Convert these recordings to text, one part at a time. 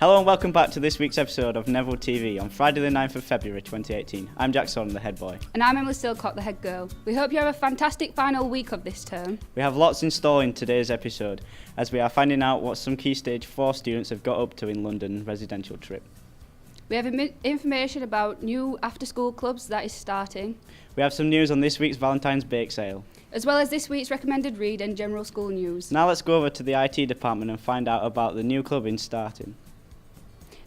Hello and welcome back to this week's episode of Netherwood TV on Friday the 9th of February 2018. I'm Jack Sawdon, the head boy. And I'm Emily Silcock, the head girl. We hope you have a fantastic final week of this term. We have lots in store in today's episode, as we are finding out what some Key Stage 4 students have got up to in London residential trip. We have information about new after-school clubs that is starting. We have some news on this week's Valentine's bake sale. As well as this week's recommended read and general school news. Now let's go over to the IT department and find out about the new clubbing starting.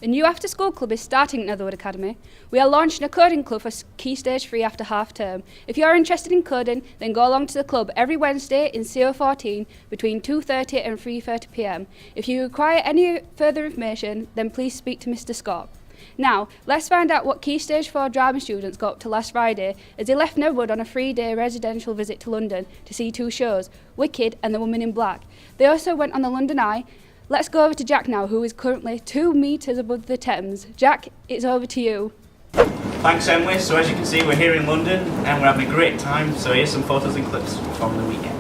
A new after-school club is starting at Netherwood Academy. We are launching a coding club for Key Stage 3 after half-term. If you are interested in coding, then go along to the club every Wednesday in CO14 between 2:30 and 3:30 p.m. If you require any further information, then please speak to Mr. Scott. Now, let's find out what Key Stage 4 drama students got up to last Friday as they left Netherwood on a 3-day residential visit to London to see two shows, Wicked and The Woman in Black. They also went on the London Eye. Let's go over to Jack now, who is currently 2 metres above the Thames. Jack, it's over to you. Thanks, Emily. So as you can see, we're here in London and we're having a great time. So here's some photos and clips from the weekend.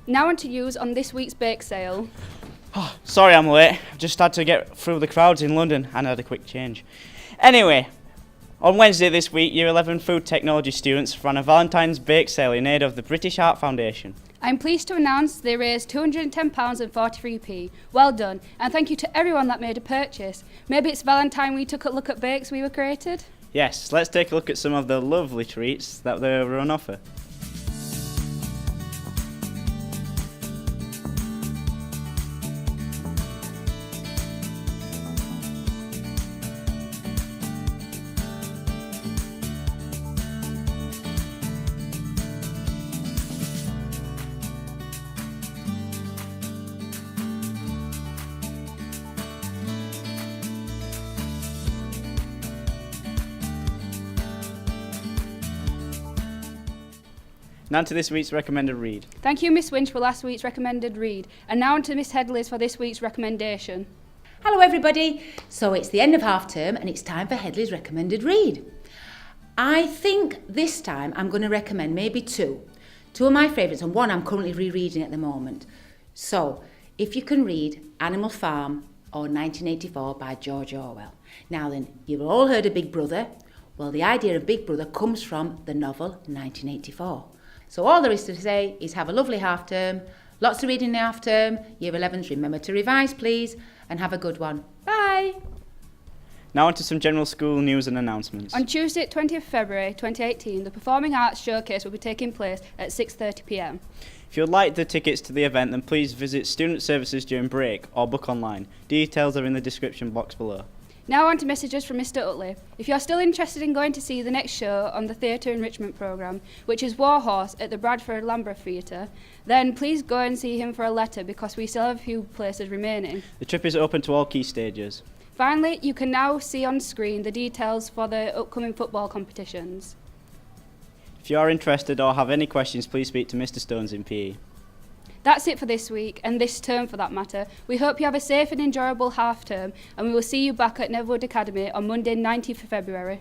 Now on to news on this week's bake sale. Oh, sorry I'm late. I've just had to get through the crowds in London and had a quick change. Anyway, on Wednesday this week, Year 11 food technology students ran a Valentine's bake sale in aid of the British Art Foundation. I'm pleased to announce they raised £210 and 43p. Well done, and thank you to everyone that made a purchase. Maybe it's Valentine we took a look at bakes we were created? Yes, let's take a look at some of the lovely treats that they were on offer. Now to this week's recommended read. Thank you, Miss Winch, for last week's recommended read. And now on to Miss Hedley's for this week's recommendation. Hello everybody. So it's the end of half term and it's time for Hedley's recommended read. I think this time I'm going to recommend maybe two. Two of my favourites and one I'm currently rereading at the moment. So if you can read Animal Farm or 1984 by George Orwell. Now then, you've all heard of Big Brother. Well, the idea of Big Brother comes from the novel 1984. So all there is to say is have a lovely half term, lots to read in the half term, Year 11s remember to revise please, and have a good one. Bye! Now on to some general school news and announcements. On Tuesday, 20th February 2018, the Performing Arts Showcase will be taking place at 6:30 p.m. If you would like the tickets to the event, then please visit Student Services during break or book online. Details are in the description box below. Now on to messages from Mr. Utley. If you're still interested in going to see the next show on the Theatre Enrichment Programme, which is Warhorse at the Bradford Lambeth Theatre, then please go and see him for a letter because we still have a few places remaining. The trip is open to all Key Stages. Finally, you can now see on screen the details for the upcoming football competitions. If you are interested or have any questions, please speak to Mr. Stones in PE. That's it for this week, and this term for that matter. We hope you have a safe and enjoyable half term, and we will see you back at Netherwood Academy on Monday 19th of February.